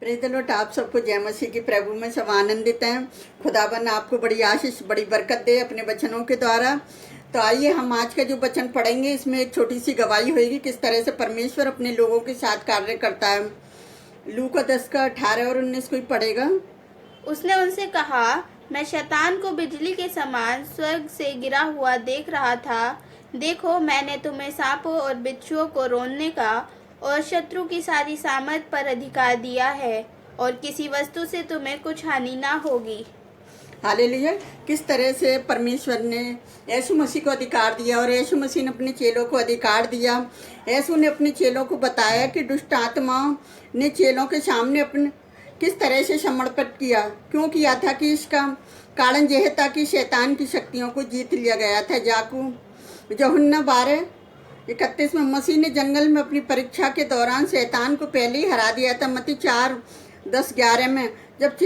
Praise the Lord. आप सबको जय मसीह की। प्रभु में सब आनंदित हैं। खुदावन आपको बड़ी आशीष बड़ी बरकत दे अपने वचनों के द्वारा। तो आइए हम आज का जो वचन पढ़ेंगे, इसमें एक छोटी सी गवाही होगी किस तरह से परमेश्वर अपने लोगों के साथ कार्य करता है। लूका 10 का 18 और 19 कोई पढ़ेगा। उसने उनसे कहा, मैं शैतान को बिजली के समान स्वर्ग से गिरा हुआ देख रहा था। देखो, मैंने तुम्हें सांपों और बिच्छुओं को रोनने का और शत्रु की सारी सामर्थ पर अधिकार दिया है, और किसी वस्तु से तुम्हें कुछ हानि ना होगी। हालेलुया। किस तरह से परमेश्वर ने यीशु मसीह को अधिकार दिया और यीशु मसीह ने अपने चेलों को अधिकार दिया। यीशु ने अपने चेलों को बताया कि दुष्ट आत्माओं ने चेलों के सामने अपने किस तरह से समर्पण किया। क्यों किया था कि इसका कारण यह था कि शैतान की शक्तियों को जीत लिया गया था। यूहन्ना 12:31 में मसीह ने जंगल में अपनी परीक्षा के दौरान शैतान को पहले ही हरा दिया था। मत्ती 4:10-11 में जब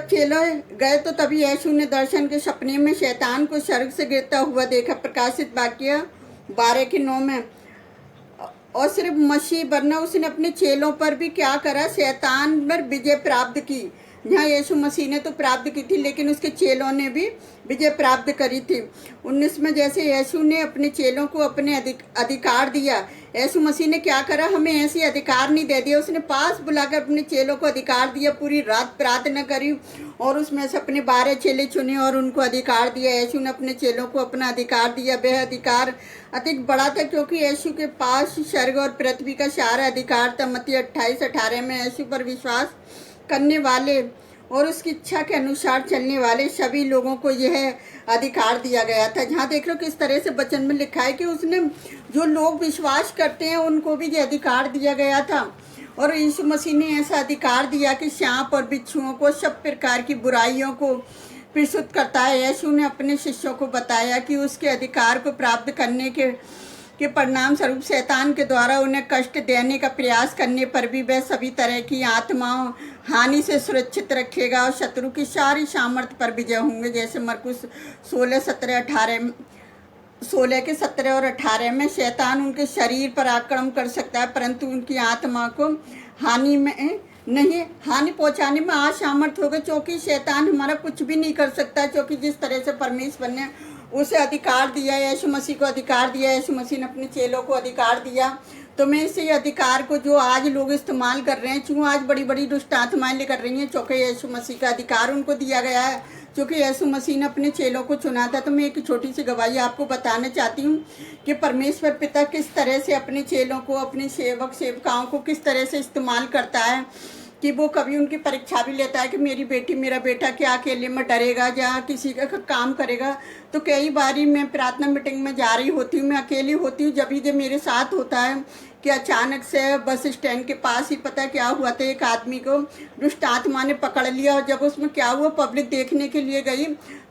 चेले गए तो तभी यीशु ने दर्शन के सपने में शैतान को स्वर्ग से गिरता हुआ देखा। प्रकाशित वाक्य 12:9 में। और सिर्फ मसीह वरना उसने अपने चेलों पर भी क्या करा, शैतान पर विजय प्राप्त की। यहाँ यीशु मसीह ने तो प्राप्त की थी, लेकिन उसके चेलों ने भी विजय प्राप्त करी थी। 19 में जैसे यीशु ने अपने चेलों को अपने अधिकार दिया, यीशु मसीह ने क्या करा, हमें ऐसी अधिकार नहीं दे दिया। उसने पास बुलाकर अपने चेलों को अधिकार दिया। पूरी रात प्रार्थना करी और उसमें से अपने 12 चेले चुने और उनको अधिकार दिया। यीशु ने अपने चेलों को अपना अधिकार दिया। वह अधिकार अधिक बड़ा था क्योंकि यीशु के पास स्वर्ग और पृथ्वी का सारा अधिकार था। मत्ती 28:18 में यीशु पर विश्वास करने वाले और उसकी इच्छा के अनुसार चलने वाले सभी लोगों को यह अधिकार दिया गया था। जहाँ देख लो किस तरह से वचन में लिखा है कि उसने जो लोग विश्वास करते हैं उनको भी ये अधिकार दिया गया था। और यीशु मसीह ने ऐसा अधिकार दिया कि सांप और बिच्छुओं को, सब प्रकार की बुराइयों को प्रस्तुत करता है। यीशु ने अपने शिष्यों को बताया कि उसके अधिकार को प्राप्त करने के परिणाम स्वरूप शैतान के द्वारा उन्हें कष्ट देने का प्रयास करने पर भी वह सभी तरह की आत्माओं हानि से सुरक्षित रखेगा और शत्रु की सारी सामर्थ्य पर विजय होंगे। जैसे मरकुस 16 और 18 में शैतान उनके शरीर पर आक्रमण कर सकता है, परंतु उनकी आत्मा को हानि पहुंचाने में असामर्थ होगा, क्योंकि शैतान हमारा कुछ भी नहीं कर सकता। क्योंकि जिस तरह से परमेश्वर ने उसे अधिकार दिया, यीशु मसीह को अधिकार दिया, यीशु मसीह ने अपने चेलों को अधिकार दिया। तो मैं इसी अधिकार को जो आज लोग इस्तेमाल कर रहे हैं, क्यों आज बड़ी बड़ी दुष्ट आत्माएं लेकर रही हैं, क्योंकि यीशु मसीह का अधिकार उनको दिया गया है, क्योंकि यीशु मसीह ने अपने चेलों को चुना था। तो मैं एक छोटी सी गवाही आपको बताना चाहती हूँ कि परमेश्वर पिता किस तरह से अपने चेलों को, अपने सेवकाओं को किस तरह से इस्तेमाल करता है। कि वो कभी उनकी परीक्षा भी लेता है कि मेरी बेटी मेरा बेटा क्या अकेले में डरेगा या किसी का काम करेगा। तो कई बारी मैं प्रार्थना मीटिंग में जा रही होती हूँ, मैं अकेली होती हूँ, जब ये मेरे साथ होता है कि अचानक से बस स्टैंड के पास ही पता क्या हुआ था, एक आदमी को दुष्ट आत्मा ने पकड़ लिया। और जब उसमें क्या हुआ, पब्लिक देखने के लिए गई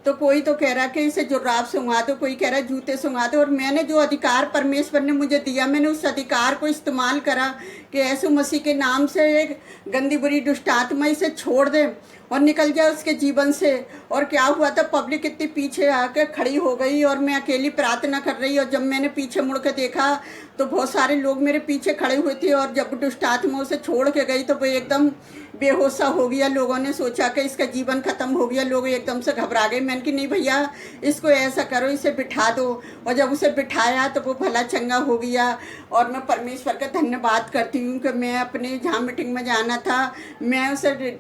तो कोई तो कह रहा कि इसे जुर्राब सुंघा दो, कोई कह रहा जूते सुंघा दो। और मैंने जो अधिकार परमेश्वर ने मुझे दिया, मैंने उस अधिकार को इस्तेमाल करा कि यीशु मसीह के नाम से एक गंदी बुरी दुष्ट आत्मा इसे छोड़ दे और निकल जाए उसके जीवन से। और क्या हुआ था, पब्लिक इतनी पीछे आकर खड़ी हो गई और मैं अकेली प्रार्थना कर रही। और जब मैंने पीछे मुड़ के देखा तो बहुत सारे लोग मेरे पीछे खड़े हुए थे। और जब दुष्ट आत्मा उसे छोड़ के गई तो वो एकदम बेहोशा हो गया। लोगों ने सोचा कि इसका जीवन खत्म हो गया। लोग एकदम से घबरा गए। मैंने कि नहीं भैया, इसको ऐसा करो, इसे बिठा दो। और जब उसे बिठाया तो वो भला चंगा हो गया। और मैं परमेश्वर का धन्यवाद करती हूँ कि मैं अपने जहाँ मीटिंग में जाना था, मैं उसे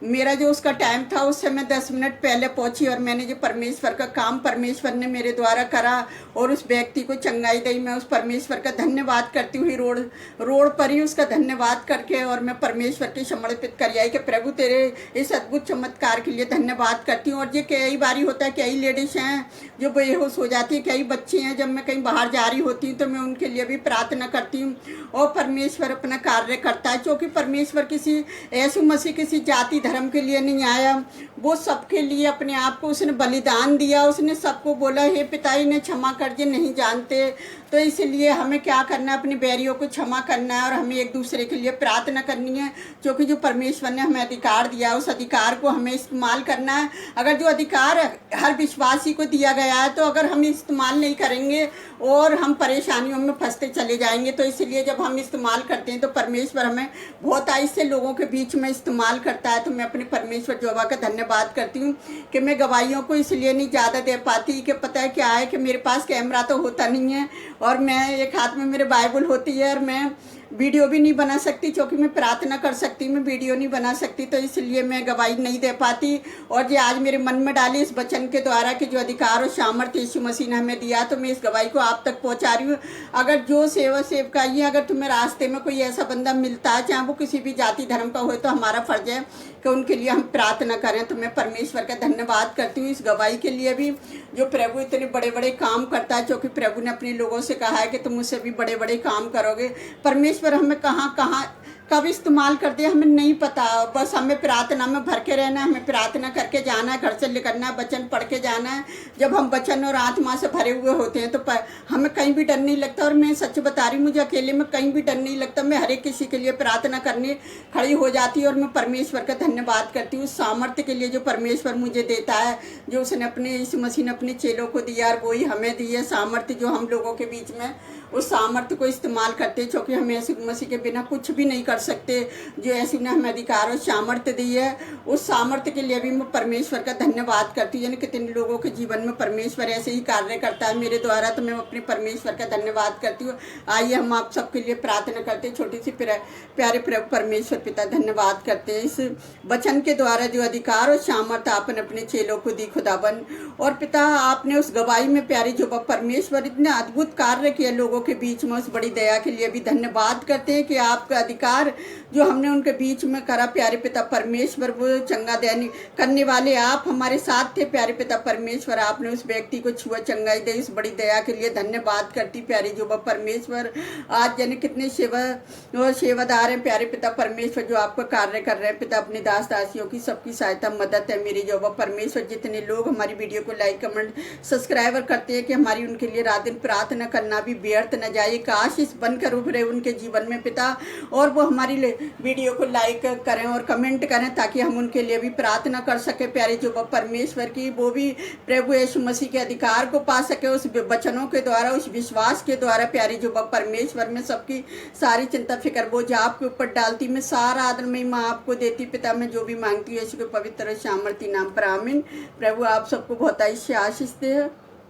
मेरा जो उसका टाइम था उससे मैं 10 मिनट पहले पहुंची और मैंने जो परमेश्वर का काम परमेश्वर ने मेरे द्वारा करा और उस व्यक्ति को चंगाई दी। मैं उस परमेश्वर का धन्यवाद करती हुई रोड पर ही उसका धन्यवाद करके और मैं परमेश्वर की समर्पित कर आई कि प्रभु तेरे इस अद्भुत चमत्कार के लिए धन्यवाद करती हूँ। और ये कई बारी होता है, कई लेडीज़ हैं जो बेहोश हो जाती है, कई बच्चे हैं, जब मैं कहीं बाहर जा रही होती हूँ तो मैं उनके लिए भी प्रार्थना करती हूँ और परमेश्वर अपना कार्य करता है। क्योंकि परमेश्वर यीशु मसीह किसी जाति धर्म के लिए नहीं आया, वो सबके लिए अपने आप को उसने बलिदान दिया। उसने सबको बोला, हे पिता इन्हें क्षमा कर, जे नहीं जानते। तो इसलिए हमें क्या करना है, अपनी बैरियों को क्षमा करना है और हमें एक दूसरे के लिए प्रार्थना करनी है, क्योंकि जो परमेश्वर ने हमें अधिकार दिया उस अधिकार को हमें इस्तेमाल करना है। अगर जो अधिकार हर विश्वासी को दिया गया है तो अगर हम इस्तेमाल नहीं करेंगे और हम परेशानियों में फंसते चले जाएंगे। तो इसलिए जब हम इस्तेमाल करते हैं तो परमेश्वर हमें बहुत ऐसे लोगों के बीच में इस्तेमाल करता है। तो मैं अपने परमेश्वर यहोवा का धन्यवाद करती हूँ कि मैं गवाहियों को इसलिए नहीं ज़्यादा दे पाती कि पता है क्या है कि मेरे पास कैमरा तो होता नहीं है और मैं एक हाथ में मेरे बाइबल होती है और मैं वीडियो भी नहीं बना सकती, क्योंकि मैं प्रार्थना कर सकती, मैं वीडियो नहीं बना सकती। तो इसलिए मैं गवाही नहीं दे पाती। और ये आज मेरे मन में डाली इस वचन के द्वारा कि जो अधिकार और सामर्थ्य यीशु मसीह ने हमें दिया, तो मैं इस गवाही को आप तक पहुंचा रही हूँ। अगर जो सेवकाई है, अगर तुम्हें रास्ते में कोई ऐसा बंदा मिलता है, चाहे वो किसी भी जाति धर्म का हो, तो हमारा फर्ज है कि उनके लिए हम प्रार्थना करें। तो मैं परमेश्वर का धन्यवाद करती हूँ इस गवाही के लिए भी, जो प्रभु इतने बड़े बड़े काम करता है, क्योंकि प्रभु ने अपने लोगों से कहा है कि तुम मुझसे भी बड़े बड़े काम करोगे। परमेश्वर हमें कहाँ कहाँ कब इस्तेमाल करते हैं हमें नहीं पता, बस हमें प्रार्थना में भर के रहना है, हमें प्रार्थना करके जाना है, घर से निकलना है, वचन पढ़ के जाना है। जब हम वचन और आत्मा से भरे हुए होते हैं तो हमें कहीं भी डर नहीं लगता। और मैं सच बता रही हूँ, मुझे अकेले में कहीं भी डर नहीं लगता। मैं हर एक किसी के लिए प्रार्थना करने खड़ी हो जाती हूँ और मैं परमेश्वर का धन्यवाद करती हूँ सामर्थ्य के लिए जो परमेश्वर मुझे देता है, जो उसने अपने यीशु मसीह ने अपने चेलों को दिया और वही हमें दी है सामर्थ्य, जो हम लोगों के बीच में उस सामर्थ्य को इस्तेमाल करते हैं, क्योंकि हम यीशु मसीह के बिना कुछ भी नहीं कर सकते। जो यीशु ने हमें अधिकार और सामर्थ्य दी है, उस सामर्थ्य के लिए भी मैं परमेश्वर का धन्यवाद करती हूँ। यानी कितने लोगों के जीवन में परमेश्वर ऐसे ही कार्य करता है मेरे द्वारा, तो मैं अपने परमेश्वर का धन्यवाद करती हूँ। आइए हम आप सबके लिए प्रार्थना करते हैं। छोटी सी प्यारे प्रभु परमेश्वर पिता, धन्यवाद करते हैं इस वचन के द्वारा जो अधिकार और सामर्थ्य आपने अपने चेलों को दी खुदाबंद। और पिता, आपने उस गवाही में प्यारे जो परमेश्वर इतने अद्भुत कार्य किए लोगों के बीच में, उस बड़ी दया के लिए भी धन्यवाद करते हैं कि आपका अधिकार जो हमने उनके बीच में करा प्यारे पिता परमेश्वर, वो चंगा देने करने वाले आप हमारे साथ थे प्यारे पिता परमेश्वर। आपने उस व्यक्ति को छुआ, चंगाई दी, इस बड़ी दया के लिए धन्यवाद करती प्यारे जो परमेश्वर। आज यानी कितने सेवादार हैं प्यारे पिता परमेश्वर जो आपका कार्य कर रहे हैं पिता, अपने दास दासियों की सबकी सहायता मदद है मेरी जो परमेश्वर। जितने लोग हमारी वीडियो को लाइक कमेंट सब्सक्राइबर करते हैं कि हमारी उनके लिए रात दिन प्रार्थना करना भी व्यर्थ न जाए, आशीष बनकर उभरे उनके जीवन में पिता, और वो हमारी वीडियो को लाइक करें और कमेंट करें ताकि हम उनके लिए भी प्रार्थना कर सके प्यारे जो परमेश्वर की, वो भी प्रभु यीशु मसीह के अधिकार को पा सके उस वचनों के द्वारा, उस विश्वास के द्वारा प्यारे जो परमेश्वर। में सबकी सारी चिंता फिक्र बोझ आपके ऊपर डालती, मैं सारा आदर महिमा आपको देती पिता। मैं जो भी मांगती हूँ यीशु के पवित्र सामर्थ्य नाम पर आमीन। प्रभु आप सबको बहुत आशीष दे।